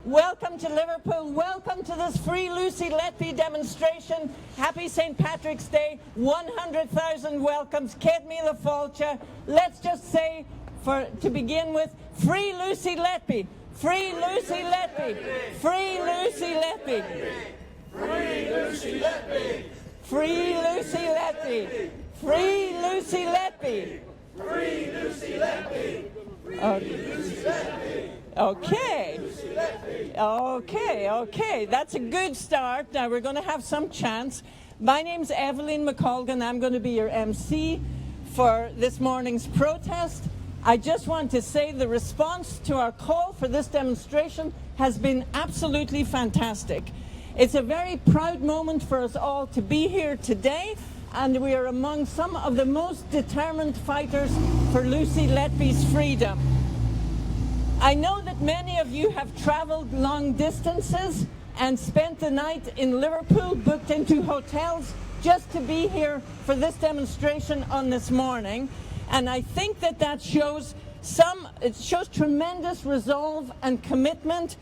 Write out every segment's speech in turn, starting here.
Welcome to Liverpool. Welcome to this Free Lucy Letby demonstration. Happy St. Patrick's Day. 100,000 welcomes. Céad míle fáilte. Let's just say, to begin with, Free Lucy Letby. Free Lucy Letby. Free Lucy Letby. Free Lucy Letby. Free Lucy Letby. Free Lucy Letby. Free Lucy Letby. Okay, that's a good start. Now we're going to have some chants. My name's Eibhlin McColgan. I'm going to be your MC for this morning's protest. I just want to say the response to our call for this demonstration has been absolutely fantastic. It's a very proud moment for us all to be here today, and we are among some of the most determined fighters for Lucy Letby's freedom. I know that many of you have travelled long distances and spent the night in Liverpool, booked into hotels, just to be here for this demonstration on this morning. And I think that shows tremendous resolve and commitment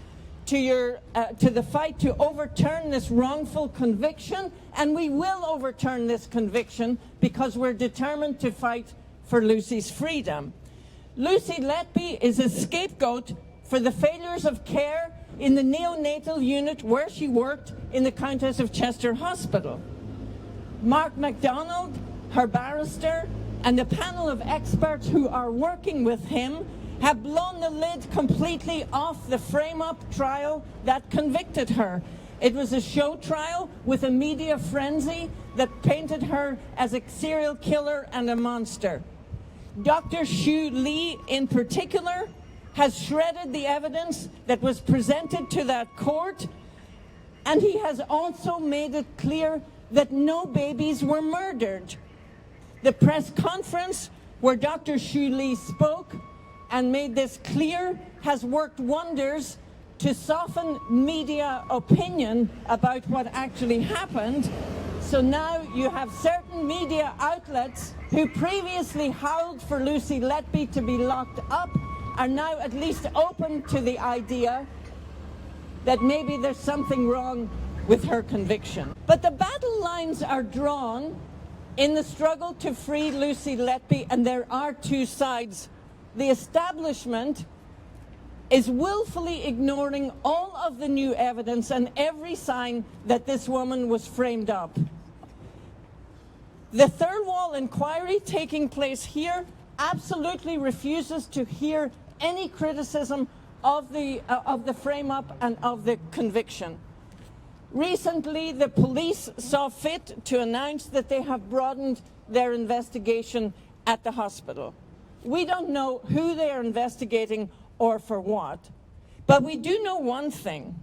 to the fight to overturn this wrongful conviction. And we will overturn this conviction because we're determined to fight for Lucy's freedom. Lucy Letby is a scapegoat for the failures of care in the neonatal unit where she worked in the Countess of Chester Hospital. Mark MacDonald, her barrister, and the panel of experts who are working with him have blown the lid completely off the frame-up trial that convicted her. It was a show trial with a media frenzy that painted her as a serial killer and a monster. Dr. Xu Li, in particular, has shredded the evidence that was presented to that court, and he has also made it clear that no babies were murdered. The press conference where Dr. Xu Li spoke and made this clear has worked wonders to soften media opinion about what actually happened. So now you have certain media outlets who previously howled for Lucy Letby to be locked up are now at least open to the idea that maybe there's something wrong with her conviction. But the battle lines are drawn in the struggle to free Lucy Letby, and there are two sides. The establishment is willfully ignoring all of the new evidence and every sign that this woman was framed up. The Thirlwall Inquiry taking place here absolutely refuses to hear any criticism of the frame-up and of the conviction. Recently, the police saw fit to announce that they have broadened their investigation at the hospital. We don't know who they are investigating or for what, but we do know one thing.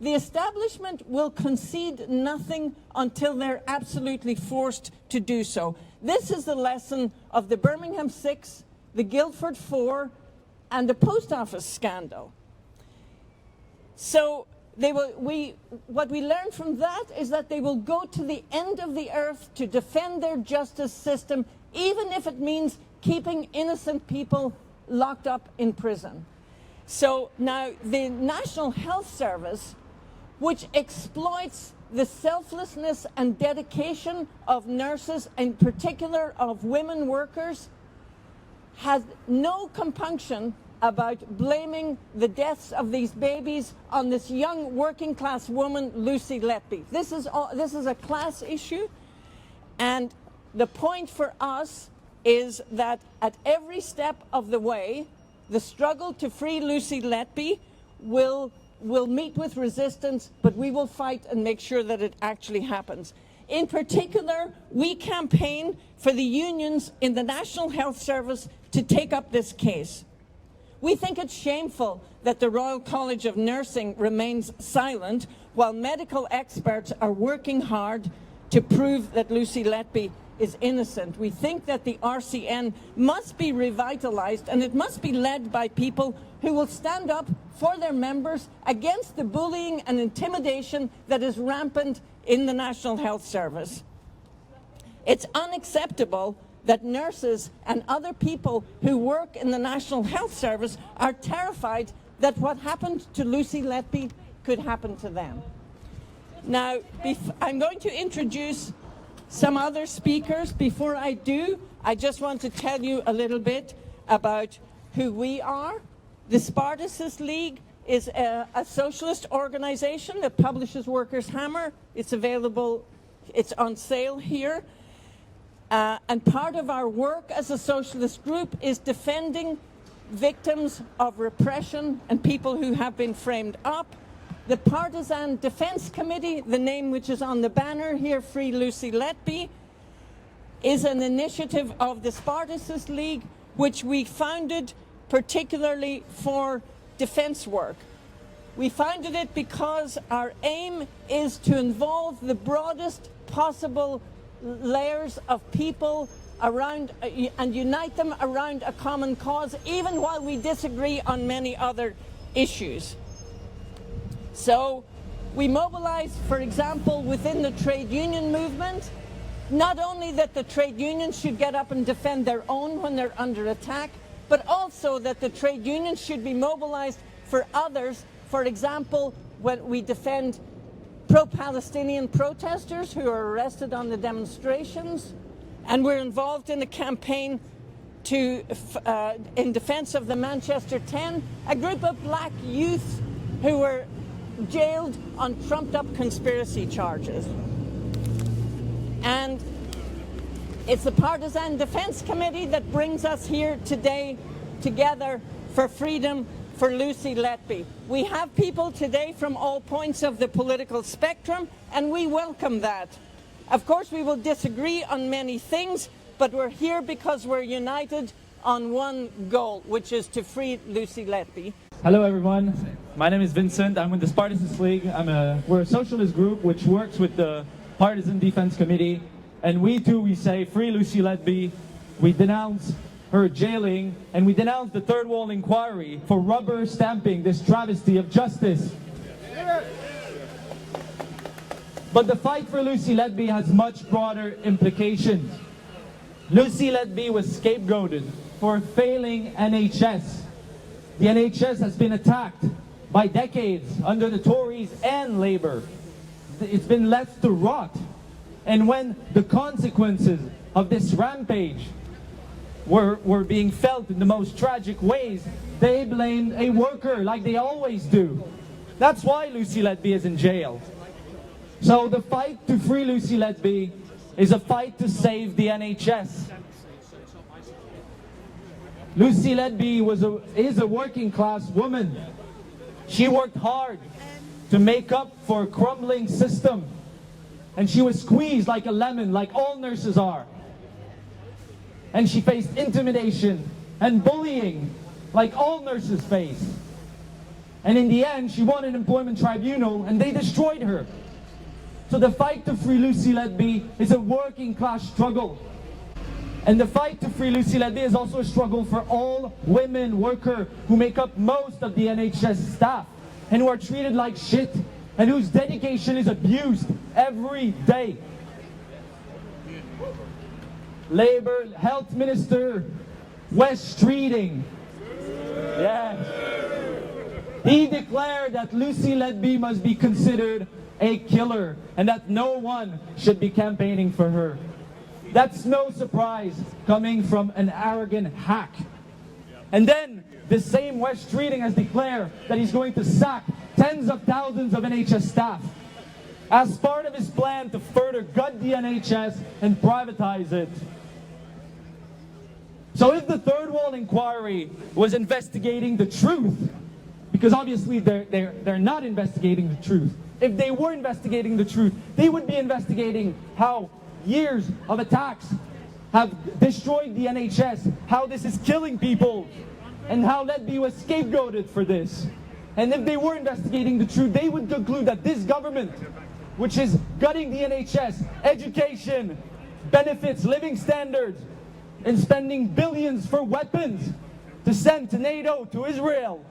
The establishment will concede nothing until they're absolutely forced to do so. This is the lesson of the Birmingham 6, the Guildford 4, and the post office scandal. So what we learn from that is that they will go to the end of the earth to defend their justice system, even if it means keeping innocent people locked up in prison. So now the National Health Service, which exploits the selflessness and dedication of nurses, in particular of women workers, has no compunction about blaming the deaths of these babies on this young working class woman, Lucy Letby. This is a class issue, and the point for us is that at every step of the way, the struggle to free Lucy Letby will meet with resistance, but we will fight and make sure that it actually happens. In particular, we campaign for the unions in the National Health Service to take up this case. We think it's shameful that the Royal College of Nursing remains silent while medical experts are working hard to prove that Lucy Letby is innocent. We think that the RCN must be revitalized, and it must be led by people who will stand up for their members against the bullying and intimidation that is rampant in the National Health Service. It's unacceptable that nurses and other people who work in the National Health Service are terrified that what happened to Lucy Letby could happen to them. Now, I'm going to introduce some other speakers. Before I do, I just want to tell you a little bit about who we are. The Spartacist League is a socialist organization that publishes Workers' Hammer. It's available, it's on sale here. And part of our work as a socialist group is defending victims of repression and people who have been framed up. The Partisan Defence Committee, the name which is on the banner here, Free Lucy Letby, is an initiative of the Spartacist League, which we founded particularly for defence work. We founded it because our aim is to involve the broadest possible layers of people around and unite them around a common cause, even while we disagree on many other issues. So we mobilize, for example, within the trade union movement, not only that the trade unions should get up and defend their own when they're under attack, but also that the trade unions should be mobilized for others. For example, when we defend pro-Palestinian protesters who are arrested on the demonstrations, and we're involved in a campaign in defense of the Manchester 10, a group of black youth who were jailed on trumped-up conspiracy charges. And it's the Partisan Defence Committee that brings us here today together for freedom for Lucy Letby. We have people today from all points of the political spectrum, and we welcome that. Of course, we will disagree on many things, but we're here because we're united on one goal, which is to free Lucy Letby. Hello everyone, my name is Vincent. I'm with the Spartacist League. We're a socialist group which works with the Partisan Defence Committee, and we say free Lucy Letby. We denounce her jailing, and we denounce the Thirlwall Inquiry for rubber stamping this travesty of justice. But the fight for Lucy Letby has much broader implications. Lucy Letby was scapegoated for failing NHS. The NHS has been attacked by decades under the Tories and Labour. It's been left to rot. And when the consequences of this rampage were being felt in the most tragic ways, they blamed a worker like they always do. That's why Lucy Letby is in jail. So the fight to free Lucy Letby is a fight to save the NHS. Lucy Letby is a working class woman. She worked hard to make up for a crumbling system. And she was squeezed like a lemon, like all nurses are. And she faced intimidation and bullying, like all nurses face. And in the end, she won an employment tribunal, and they destroyed her. So the fight to free Lucy Letby is a working class struggle. And the fight to free Lucy Letby is also a struggle for all women workers who make up most of the NHS staff and who are treated like shit and whose dedication is abused every day. Labour Health Minister Wes Streeting, he declared that Lucy Letby must be considered a killer and that no one should be campaigning for her. That's no surprise coming from an arrogant hack. And then the same Wes Streeting has declared that he's going to sack tens of thousands of NHS staff as part of his plan to further gut the NHS and privatize it. So if the Thirlwall Inquiry was investigating the truth, because obviously they're not investigating the truth. If they were investigating the truth, they would be investigating how years of attacks have destroyed the NHS, how this is killing people, and how Letby was scapegoated for this. And if they were investigating the truth, they would conclude that this government, which is gutting the NHS, education, benefits, living standards, and spending billions for weapons to send to NATO, to Israel,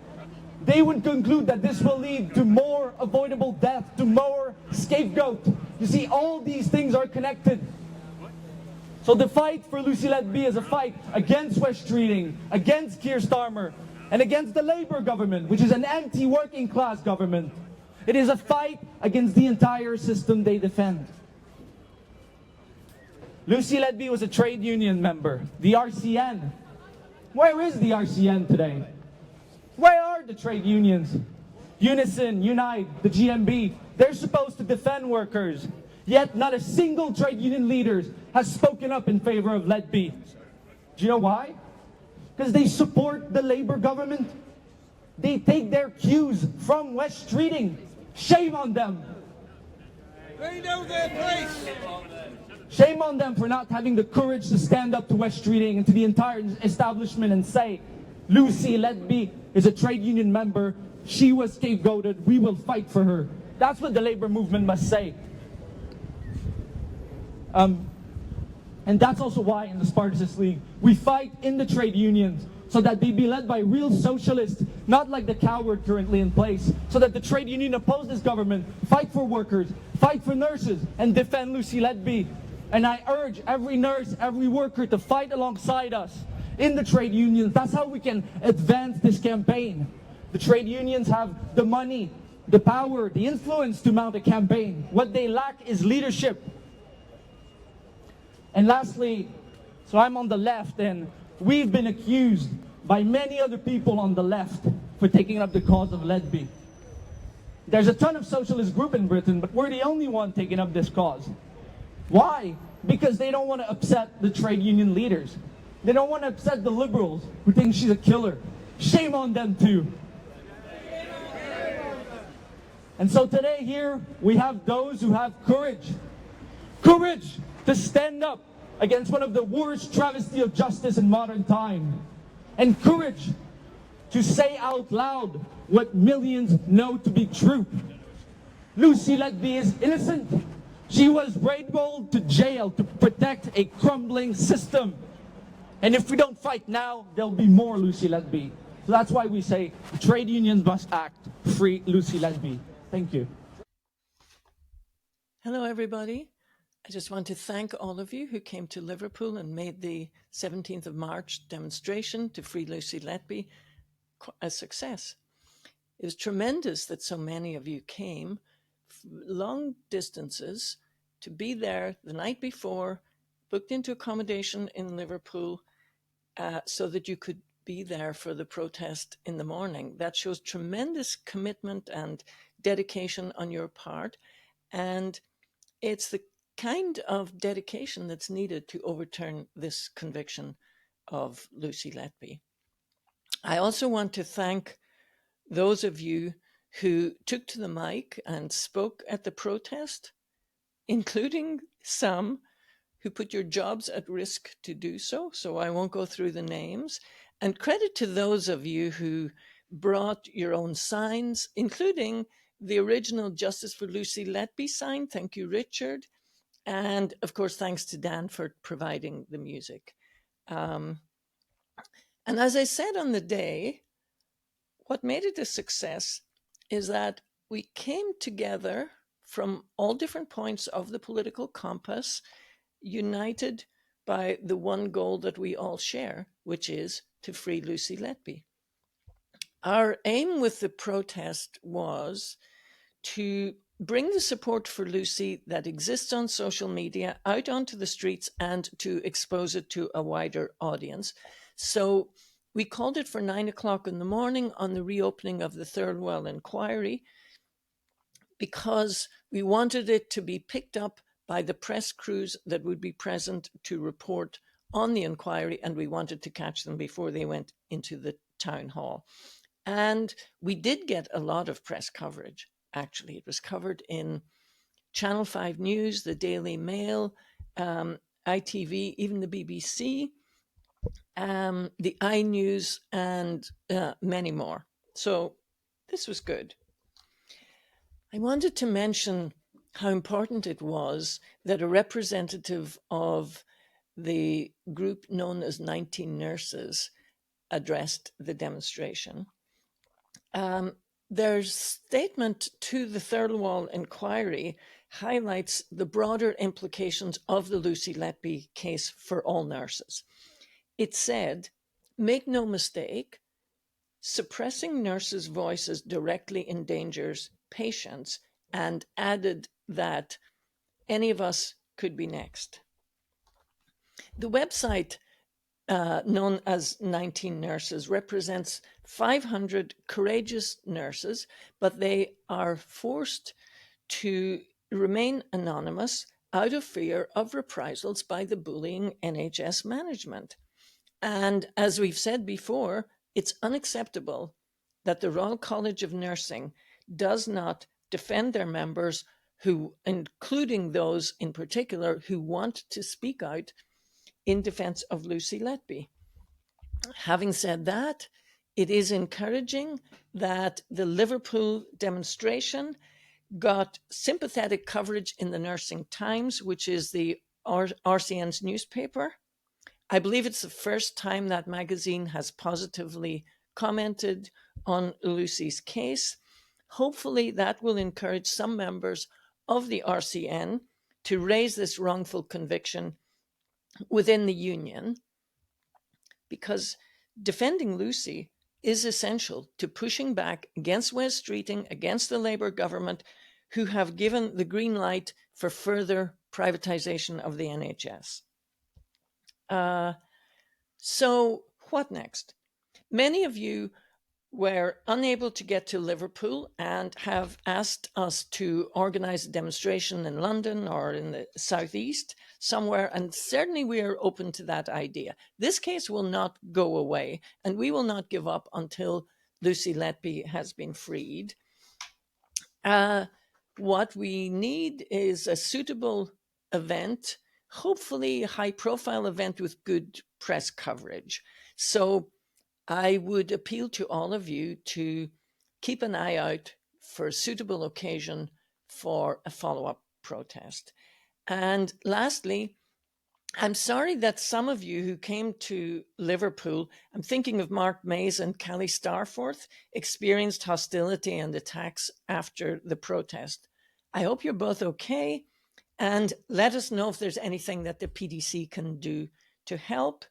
they would conclude that this will lead to more avoidable death, to more scapegoat. You see, all these things are connected. So the fight for Lucy Letby is a fight against Wes Streeting, against Keir Starmer, and against the Labour government, which is an anti-working class government. It is a fight against the entire system they defend. Lucy Letby was a trade union member, the RCN. Where is the RCN today? Where are the trade unions? Unison, Unite, the GMB, they're supposed to defend workers. Yet not a single trade union leader has spoken up in favor of Letby. Do you know why? Because they support the Labour government. They take their cues from West Streeting. Shame on them. They know their place. Shame on them for not having the courage to stand up to West Streeting and to the entire establishment and say, Lucy Letby is a trade union member. She was scapegoated. We will fight for her. That's what the Labour movement must say. And that's also why in the Spartacist League, we fight in the trade unions so that they be led by real socialists, not like the coward currently in place, so that the trade union oppose this government, fight for workers, fight for nurses, and defend Lucy Letby. And I urge every nurse, every worker to fight alongside us in the trade unions. That's how we can advance this campaign. The trade unions have the money, the power, the influence to mount a campaign. What they lack is leadership. And lastly, so I'm on the left, and we've been accused by many other people on the left for taking up the cause of Letby. There's a ton of socialist groups in Britain, but we're the only one taking up this cause. Why? Because they don't want to upset the trade union leaders. They don't want to upset the liberals who think she's a killer. Shame on them too. And so today here, we have those who have courage. Courage to stand up against one of the worst travesty of justice in modern time. And courage to say out loud what millions know to be true. Lucy Letby is innocent. She was brainrolled to jail to protect a crumbling system. And if we don't fight now, there'll be more Lucy Letby. So that's why we say trade unions must act. Free Lucy Letby. Thank you. Hello, everybody. I just want to thank all of you who came to Liverpool and made the 17th of March demonstration to free Lucy Letby a success. It was tremendous that so many of you came long distances to be there the night before, booked into accommodation in Liverpool, so that you could be there for the protest in the morning. That shows tremendous commitment and dedication on your part, and it's the kind of dedication that's needed to overturn this conviction of Lucy Letby. I also want to thank those of you who took to the mic and spoke at the protest, including some who put your jobs at risk to do so. So I won't go through the names. And credit to those of you who brought your own signs, including the original Justice for Lucy Letby sign. Thank you, Richard. And of course, thanks to Dan for providing the music. And as I said on the day, what made it a success is that we came together from all different points of the political compass, united by the one goal that we all share, which is to free Lucy Letby. Our aim with the protest was to bring the support for Lucy that exists on social media out onto the streets and to expose it to a wider audience. So we called it for 9 o'clock in the morning on the reopening of the Thirlwall Inquiry, because we wanted it to be picked up by the press crews that would be present to report on the inquiry, and we wanted to catch them before they went into the town hall. And we did get a lot of press coverage. Actually, it was covered in Channel 5 News, the Daily Mail, ITV, even the BBC, the iNews, and many more. So this was good. I wanted to mention how important it was that a representative of the group known as 19 Nurses addressed the demonstration. Their statement to the Thirlwall Inquiry highlights the broader implications of the Lucy Letby case for all nurses. It said, make no mistake, suppressing nurses' voices directly endangers patients, and added that any of us could be next. The website, known as 19 Nurses, represents 500 courageous nurses, but they are forced to remain anonymous out of fear of reprisals by the bullying NHS management. And as we've said before, it's unacceptable that the Royal College of Nursing does not defend their members, who, including those in particular who want to speak out in defense of Lucy Letby. Having said that, it is encouraging that the Liverpool demonstration got sympathetic coverage in the Nursing Times, which is the RCN's newspaper. I believe it's the first time that magazine has positively commented on Lucy's case. Hopefully that will encourage some members of the RCN to raise this wrongful conviction within the union, because defending Lucy is essential to pushing back against Wes Streeting, against the Labour government, who have given the green light for further privatisation of the NHS. So what next? Many of you were unable to get to Liverpool and have asked us to organise a demonstration in London or in the southeast somewhere, and certainly we are open to that idea. This case will not go away, and we will not give up until Lucy Letby has been freed. What we need is a suitable event, hopefully a high-profile event with good press coverage. So I would appeal to all of you to keep an eye out for a suitable occasion for a follow-up protest. And lastly, I'm sorry that some of you who came to Liverpool, I'm thinking of Mark Mays and Callie Starforth, experienced hostility and attacks after the protest. I hope you're both okay, and let us know if there's anything that the PDC can do to help.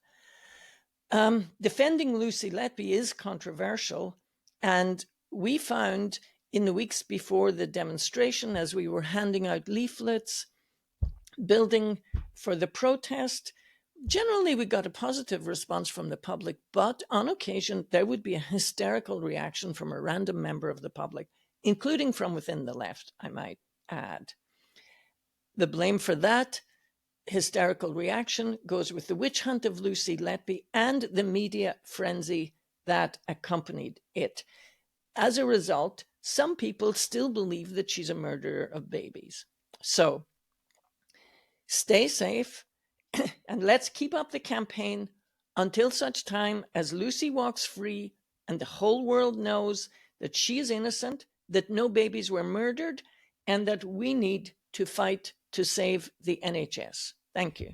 Defending Lucy Letby is controversial, and we found in the weeks before the demonstration, as we were handing out leaflets, building for the protest, generally we got a positive response from the public, but on occasion there would be a hysterical reaction from a random member of the public, including from within the left, I might add. The blame for that hysterical reaction goes with the witch hunt of Lucy Letby and the media frenzy that accompanied it. As a result, some people still believe that she's a murderer of babies. So stay safe and let's keep up the campaign until such time as Lucy walks free and the whole world knows that she is innocent, that no babies were murdered, and that we need to fight to save the NHS. Thank you.